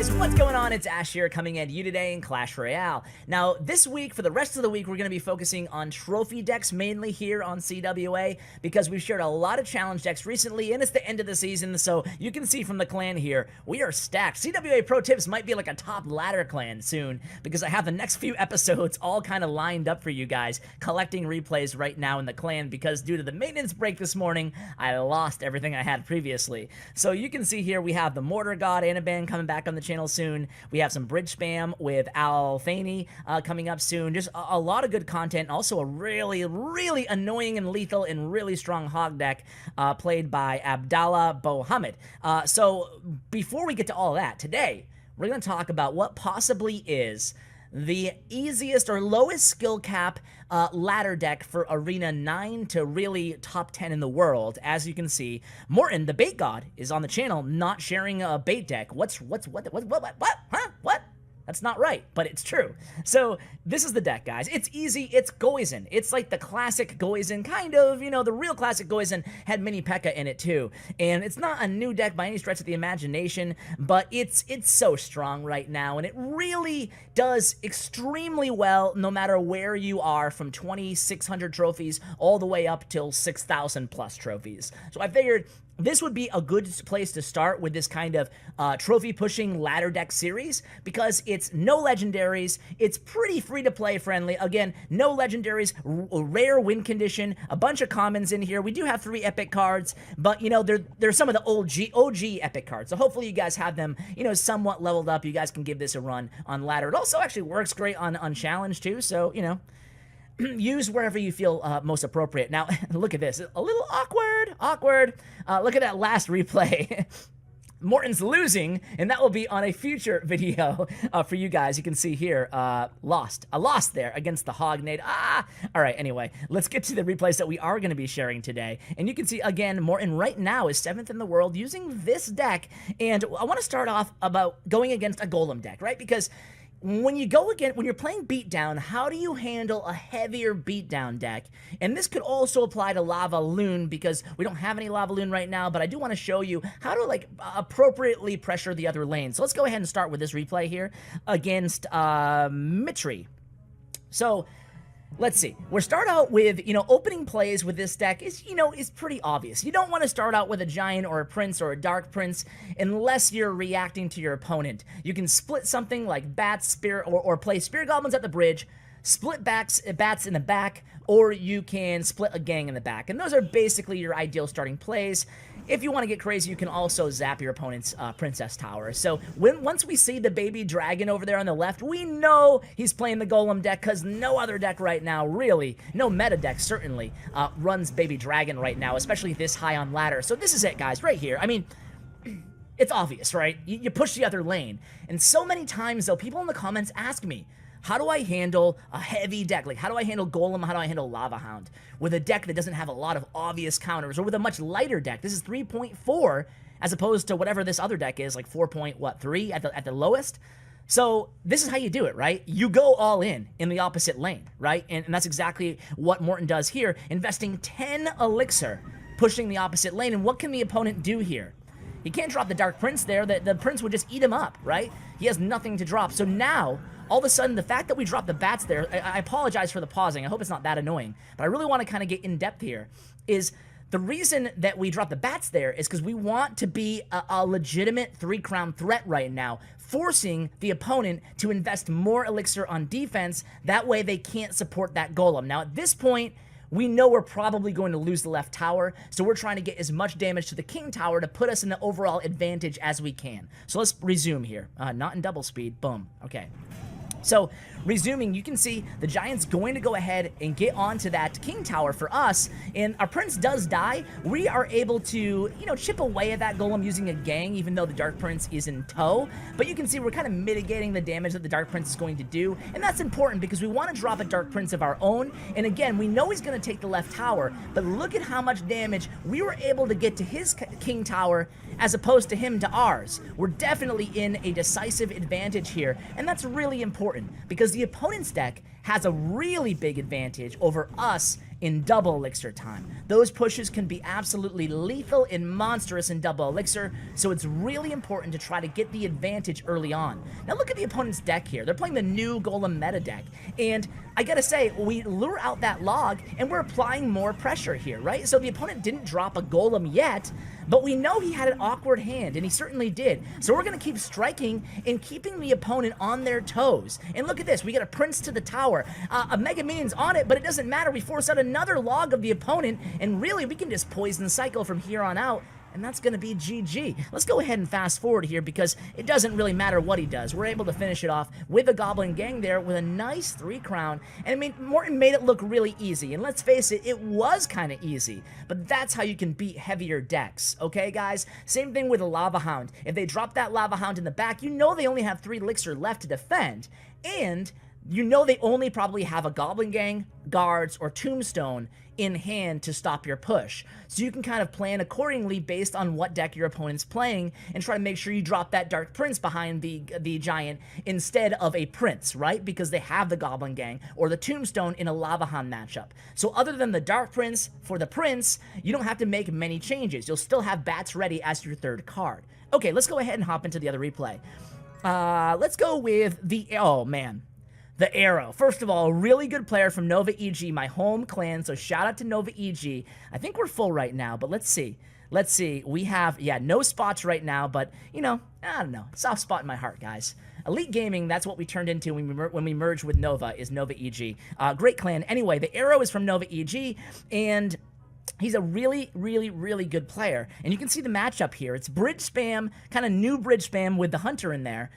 guys, what's going on? It's Ash here coming at you today in Clash Royale. Now, this week, for the rest of the week, we're going to be focusing on trophy decks mainly here on CWA because we've shared a lot of challenge decks recently and it's the end of the season, so you can see from the clan here, we are stacked. CWA Pro Tips might be like a top ladder clan soon because I have the next few episodes all kind of lined up for you guys, collecting replays right now in the clan because due to the maintenance break this morning, I lost everything I had previously. So you can see here we have the Mortar God Anaban coming back on the channel soon. We have some bridge spam with Alfani coming up soon. Just a lot of good content. Also a really, really annoying and lethal and really strong hog deck played by Abdallah Bohammed. So before we get to all that, today we're going to talk about what possibly is the easiest or lowest skill cap ladder deck for Arena 9 to really top 10 in the world. As you can see, Morton, the bait god, is on the channel not sharing a bait deck. What? Huh? What? That's not right, but it's true. So this is the deck, guys. It's easy. It's Goizen. It's like the classic Goizen, kind of, you know, the real classic Goizen had mini P.E.K.K.A in it too. And it's not a new deck by any stretch of the imagination, but it's so strong right now, and it really does extremely well no matter where you are, from 2,600 trophies all the way up till 6,000 plus trophies. So I figured this would be a good place to start with this kind of trophy-pushing ladder deck series because it's no legendaries, it's pretty free-to-play friendly. Again, no legendaries, rare win condition, a bunch of commons in here. We do have 3 epic cards, but, you know, they're some of the OG epic cards. So hopefully you guys have them, you know, somewhat leveled up. You guys can give this a run on ladder. It also actually works great on challenge, too, so, you know, use wherever you feel most appropriate. Now, look at this. A little awkward. Look at that last replay. Morton's losing, and that will be on a future video for you guys. You can see here, lost. A loss there against the Hognade. All right, anyway, let's get to the replays that we are going to be sharing today. And you can see, again, Morton right now is 7th in the world using this deck. And I want to start off about going against a Golem deck, right? Because when you're playing beatdown, how do you handle a heavier beatdown deck? And this could also apply to Lava Loon because we don't have any Lava Loon right now, but I do want to show you how to like appropriately pressure the other lane. So let's go ahead and start with this replay here against Mitri. So let's see. We'll start out with, you know, opening plays with this deck is, you know, is pretty obvious. You don't want to start out with a Giant or a Prince or a Dark Prince unless you're reacting to your opponent. You can split something like Bats, Spirit, or play Spirit Goblins at the bridge, split Bats in the back, or you can split a gang in the back. And those are basically your ideal starting plays. If you want to get crazy, you can also zap your opponent's Princess Tower. So once we see the baby dragon over there on the left, we know he's playing the Golem deck because no other deck right now, really, no meta deck certainly, runs baby dragon right now, especially this high on ladder. So this is it, guys, right here. I mean, it's obvious, right? You push the other lane. And so many times, though, people in the comments ask me, how do I handle a heavy deck? Like, how do I handle Golem? How do I handle Lava Hound? With a deck that doesn't have a lot of obvious counters, or with a much lighter deck. This is 3.4, as opposed to whatever this other deck is, like 4.3 at the lowest. So this is how you do it, right? You go all in the opposite lane, right? And that's exactly what Morton does here, investing 10 elixir, pushing the opposite lane. And what can the opponent do here? He can't drop the Dark Prince there. The Prince would just eat him up, right? He has nothing to drop. So now, all of a sudden, the fact that we dropped the Bats there, I apologize for the pausing. I hope it's not that annoying. But I really want to kind of get in depth here, is the reason that we dropped the Bats there is because we want to be a legitimate 3-crown threat right now, forcing the opponent to invest more elixir on defense. That way they can't support that Golem. Now, at this point, we know we're probably going to lose the left tower, so we're trying to get as much damage to the King Tower to put us in the overall advantage as we can. So let's resume here. Not in double speed. Boom. Okay. So, resuming, you can see the Giant's going to go ahead and get onto that King Tower for us, and our Prince does die. We are able to, you know, chip away at that Golem using a gang, even though the Dark Prince is in tow. But you can see we're kind of mitigating the damage that the Dark Prince is going to do, and that's important because we want to drop a Dark Prince of our own. And again, we know he's going to take the left tower, but look at how much damage we were able to get to his King Tower as opposed to him to ours. We're definitely in a decisive advantage here, and that's really important because the opponent's deck has a really big advantage over us in double elixir time. Those pushes can be absolutely lethal and monstrous in double elixir, so it's really important to try to get the advantage early on. Now look at the opponent's deck here. They're playing the new Golem meta deck, and I gotta say, we lure out that log, and we're applying more pressure here, right? So the opponent didn't drop a Golem yet, but we know he had an awkward hand, and he certainly did. So we're going to keep striking and keeping the opponent on their toes. And look at this. We got a Prince to the tower. A Mega Minion's on it, but it doesn't matter. We force out another log of the opponent, and really, we can just poison cycle from here on out. And that's going to be GG. Let's go ahead and fast forward here because it doesn't really matter what he does. We're able to finish it off with a Goblin Gang there with a nice 3 crown. And I mean, Morton made it look really easy. And let's face it, it was kind of easy. But that's how you can beat heavier decks. Okay, guys? Same thing with a Lava Hound. If they drop that Lava Hound in the back, you know they only have 3 elixir left to defend. And you know they only probably have a Goblin Gang, Guards, or Tombstone in hand to stop your push. So you can kind of plan accordingly based on what deck your opponent's playing and try to make sure you drop that Dark Prince behind the Giant instead of a Prince, right? Because they have the Goblin Gang or the Tombstone in a Lava Hound matchup. So other than the Dark Prince for the Prince, you don't have to make many changes. You'll still have Bats ready as your 3rd card. Okay, let's go ahead and hop into the other replay. Let's go with the... Oh, man. The Arrow. First of all, a really good player from Nova EG, my home clan, so shout out to Nova EG. I think we're full right now, but let's see. Let's see. We have, yeah, no spots right now, but, you know, I don't know. Soft spot in my heart, guys. Elite Gaming, that's what we turned into when we merged with Nova, is Nova EG. Great clan. Anyway, the Arrow is from Nova EG, and... he's a really, really, really good player. And you can see the matchup here. It's bridge spam, kind of new bridge spam with the Hunter in there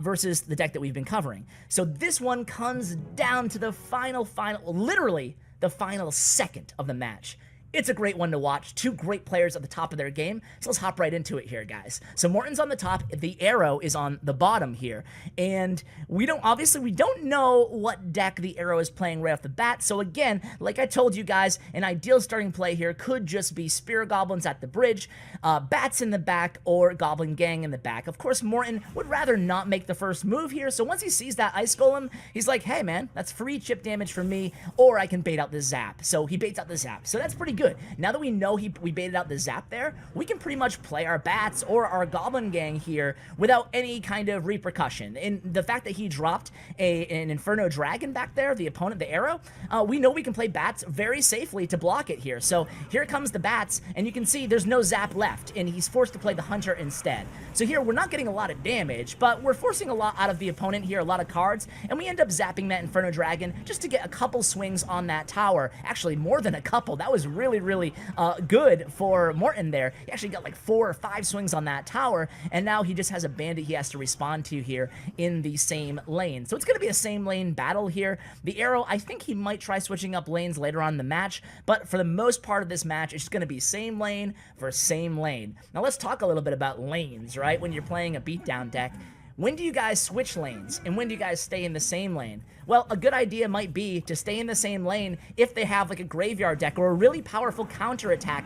versus the deck that we've been covering. So this one comes down to the final, literally the final second of the match. It's a great one to watch. 2 great players at the top of their game. So let's hop right into it here, guys. So Morton's on the top. The Arrow is on the bottom here. And we don't know what deck the Arrow is playing right off the bat. So again, like I told you guys, an ideal starting play here could just be Spear Goblins at the bridge, Bats in the back, or Goblin Gang in the back. Of course, Morton would rather not make the first move here. So once he sees that Ice Golem, he's like, hey man, that's free chip damage for me, or I can bait out the Zap. So he baits out the Zap. So that's pretty good. Now that we know we baited out the Zap there, we can pretty much play our Bats or our Goblin Gang here without any kind of repercussion. And the fact that he dropped an Inferno Dragon back there, the opponent, the Arrow, we know we can play Bats very safely to block it here. So here comes the Bats, and you can see there's no Zap left, and he's forced to play the Hunter instead. So here we're not getting a lot of damage, but we're forcing a lot out of the opponent here, a lot of cards, and we end up zapping that Inferno Dragon just to get a couple swings on that tower. Actually, more than a couple. That was really, really good for Morton there. He actually got like 4 or 5 swings on that tower, and now he just has a bandit he has to respond to here in the same lane. So it's going to be a same lane battle here. The Arrow, I think he might try switching up lanes later on in the match, but for the most part of this match, it's going to be same lane for same lane. Now let's talk a little bit about lanes, right? When you're playing a beatdown deck, when do you guys switch lanes, and when do you guys stay in the same lane? Well, a good idea might be to stay in the same lane if they have like a graveyard deck or a really powerful counterattack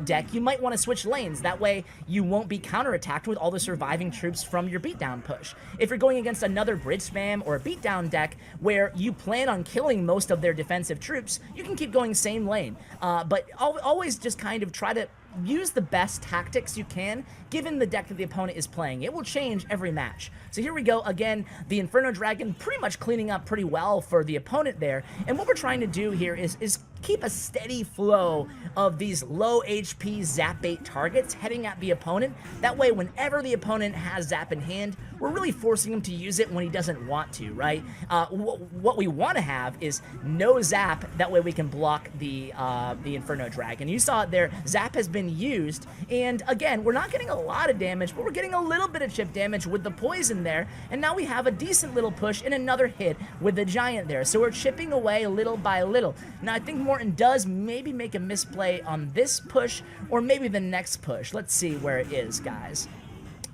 deck. You might want to switch lanes. That way, you won't be counterattacked with all the surviving troops from your beatdown push. If you're going against another bridge spam or a beatdown deck where you plan on killing most of their defensive troops, you can keep going same lane. But always just kind of try to use the best tactics you can, given the deck that the opponent is playing. It will change every match. So here we go again, the Inferno Dragon pretty much cleaning up pretty well for the opponent there. And what we're trying to do here is keep a steady flow of these low HP Zap bait targets heading at the opponent. That way, whenever the opponent has Zap in hand, we're really forcing him to use it when he doesn't want to, right? What we want to have is no Zap. That way we can block the Inferno Dragon. You saw it there. Zap has been used, and again, we're not getting a lot of damage, but we're getting a little bit of chip damage with the poison there, and now we have a decent little push and another hit with the Giant there. So we're chipping away little by little. Now, I think Morton does maybe make a misplay on this push, or maybe the next push. Let's see where it is, guys.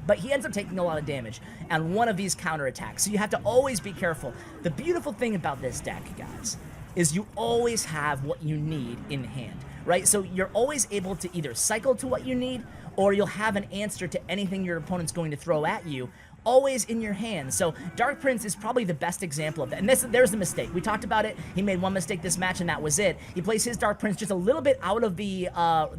But he ends up taking a lot of damage on one of these counterattacks, so you have to always be careful. The beautiful thing about this deck, guys, is you always have what you need in hand, right? So you're always able to either cycle to what you need, or you'll have an answer to anything your opponent's going to throw at you, always in your hand. So Dark Prince is probably the best example of that. And there's the mistake. We talked about it. He made one mistake this match, and that was it. He plays his Dark Prince just a little bit out of the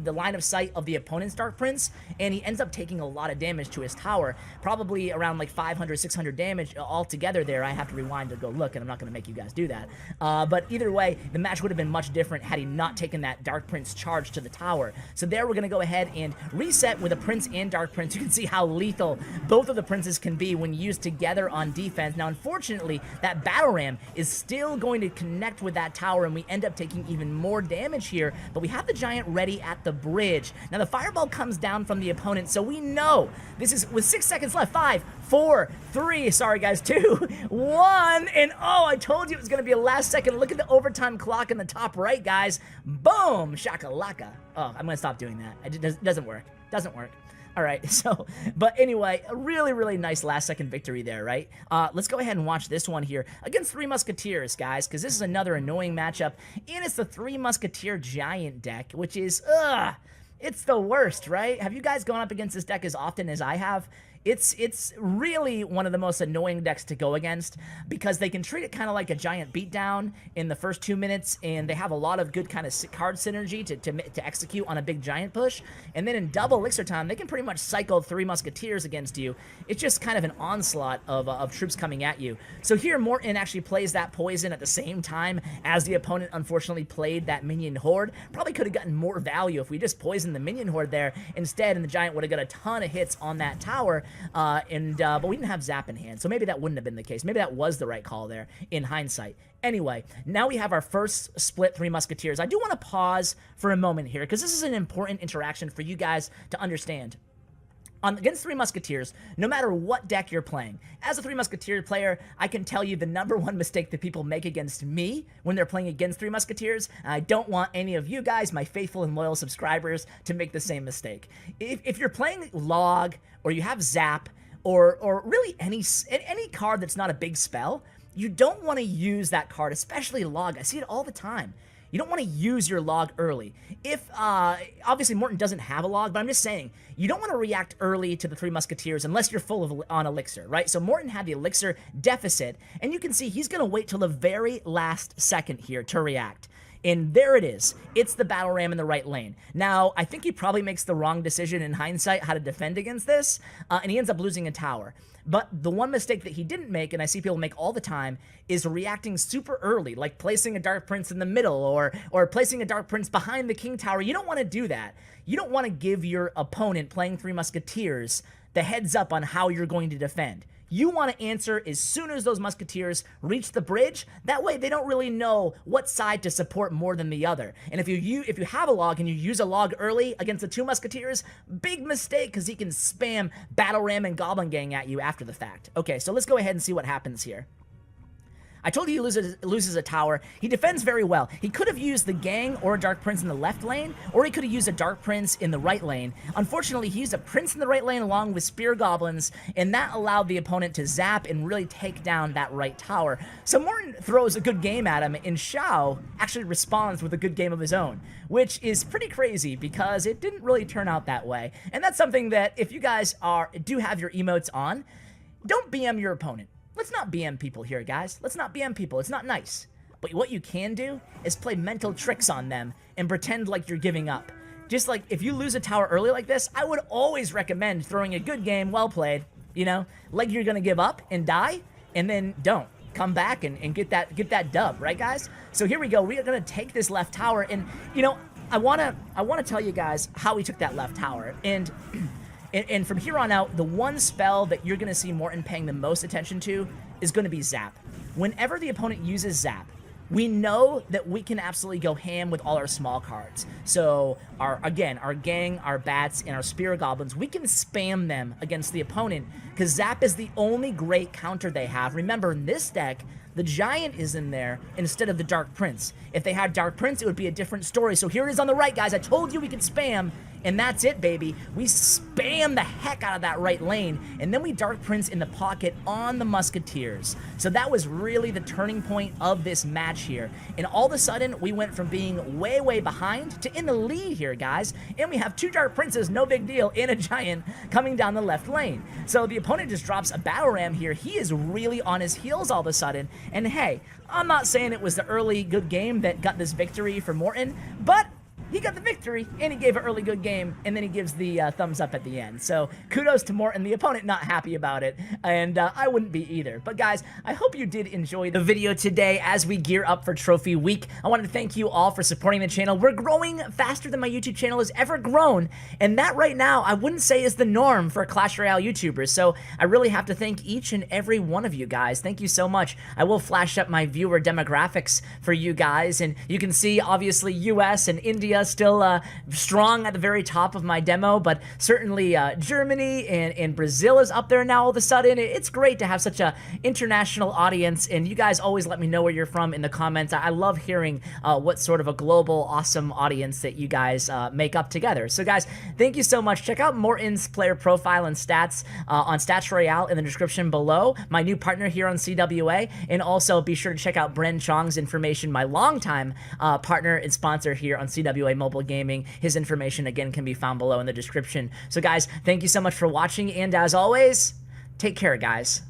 line of sight of the opponent's Dark Prince, and he ends up taking a lot of damage to his tower, probably around like 500, 600 damage altogether there. I have to rewind to go look, and I'm not going to make you guys do that. But either way, the match would have been much different had he not taken that Dark Prince charge to the tower. So there we're going to go ahead and reset with a Prince and Dark Prince. You can see how lethal both of the Princes can be when used together on defense. Now, unfortunately, that Battle Ram is still going to connect with that tower, and we end up taking even more damage here, but we have the Giant ready at the bridge. Now, the Fireball comes down from the opponent, so we know this is with 6 seconds left. 5, 4, 3, sorry guys, 2, 1, and oh, I told you it was going to be a last second. Look at the overtime clock in the top right, guys. Boom, shakalaka. Oh, I'm going to stop doing that. It doesn't work. Doesn't work. All right, so, but anyway, a really, really nice last-second victory there, right? Let's go ahead and watch this one here against Three Musketeers, guys, because this is another annoying matchup, and it's the Three Musketeer Giant deck, which is, it's the worst, right? Have you guys gone up against this deck as often as I have? It's really one of the most annoying decks to go against because they can treat it kind of like a giant beatdown in the first 2 minutes, and they have a lot of good kind of card synergy to execute on a big giant push. And then in double elixir time, they can pretty much cycle Three Musketeers against you. It's just kind of an onslaught of troops coming at you. So here, Morton actually plays that poison at the same time as the opponent unfortunately played that minion horde. Probably could have gotten more value if we just poisoned the minion horde there instead, and the giant would have got a ton of hits on that tower. But we didn't have Zap in hand, so maybe that wouldn't have been the case. Maybe that was the right call there in hindsight. Anyway, now we have our first split Three Musketeers. I do want to pause for a moment here because this is an important interaction for you guys to understand. Against Three Musketeers, no matter what deck you're playing, as a Three Musketeer player, I can tell you the #1 mistake that people make against me when they're playing against Three Musketeers, and I don't want any of you guys, my faithful and loyal subscribers, to make the same mistake. If you're playing Log, or you have Zap, or really any card that's not a big spell, you don't want to use that card, especially Log. I see it all the time. You don't want to use your Log early. Obviously Morton doesn't have a Log, but I'm just saying, you don't want to react early to the Three Musketeers unless you're full on Elixir, right? So Morton had the Elixir deficit, and you can see he's going to wait till the very last second here to react. And there it is. It's the Battle Ram in the right lane. Now, I think he probably makes the wrong decision in hindsight how to defend against this, and he ends up losing a tower. But the one mistake that he didn't make, and I see people make all the time, is reacting super early, like placing a Dark Prince in the middle or placing a Dark Prince behind the King Tower. You don't want to do that. You don't want to give your opponent playing Three Musketeers the heads up on how you're going to defend. You want to answer as soon as those Musketeers reach the bridge. That way they don't really know what side to support more than the other. And if you have a Log and you use a Log early against the 2 Musketeers, big mistake because he can spam Battle Ram and Goblin Gang at you after the fact. Okay, so let's go ahead and see what happens here. I told you he loses a tower. He defends very well. He could have used the Gang or a Dark Prince in the left lane, or he could have used a Dark Prince in the right lane. Unfortunately, he used a Prince in the right lane along with Spear Goblins, and that allowed the opponent to zap and really take down that right tower. So Morton throws a good game at him, and Shao actually responds with a good game of his own, which is pretty crazy because it didn't really turn out that way. And that's something that if you guys do have your emotes on, don't BM your opponent. Let's not BM people here, guys. Let's not BM people. It's not nice. But what you can do is play mental tricks on them and pretend like you're giving up. Just like if you lose a tower early like this, I would always recommend throwing a good game, well played, you know, like you're going to give up and die, and then don't. Come back and get that dub, right, guys? So here we go. We are going to take this left tower, and, you know, I want to tell you guys how we took that left tower. And from here on out, the one spell that you're going to see Morton paying the most attention to is going to be Zap. Whenever the opponent uses Zap, we know that we can absolutely go ham with all our small cards. So, our Gang, our Bats, and our Spear Goblins, we can spam them against the opponent because Zap is the only great counter they have. Remember, in this deck, the Giant is in there instead of the Dark Prince. If they had Dark Prince, it would be a different story. So here it is on the right, guys. I told you we could spam, and that's it, baby. We spam the heck out of that right lane, and then we Dark Prince in the pocket on the Musketeers. So that was really the turning point of this match here. And all of a sudden, we went from being way, way behind to in the lead here, guys. And we have 2 Dark Princes, no big deal, and a Giant coming down the left lane. So the opponent just drops a Battle Ram here. He is really on his heels all of a sudden. And hey, I'm not saying it was the early good game that got this victory for Morton, but he got the victory, and he gave an early good game, and then he gives the thumbs up at the end. So kudos to Morton, the opponent not happy about it, and I wouldn't be either. But guys, I hope you did enjoy the video today as we gear up for Trophy Week. I wanted to thank you all for supporting the channel. We're growing faster than my YouTube channel has ever grown, and that right now, I wouldn't say is the norm for Clash Royale YouTubers. So I really have to thank each and every one of you guys. Thank you so much. I will flash up my viewer demographics for you guys, and you can see, obviously, US and India still strong at the very top of my demo, but certainly Germany and Brazil is up there now all of a sudden. It's great to have such a international audience, and you guys always let me know where you're from in the comments. I love hearing what sort of a global awesome audience that you guys make up together. So guys, thank you so much. Check out Morton's player profile and stats on Stats Royale in the description below, my new partner here on CWA, and also be sure to check out Bren Chong's information, my longtime partner and sponsor here on CWA Mobile Gaming. His information, again, can be found below in the description. So guys, thank you so much for watching, and as always, take care, guys.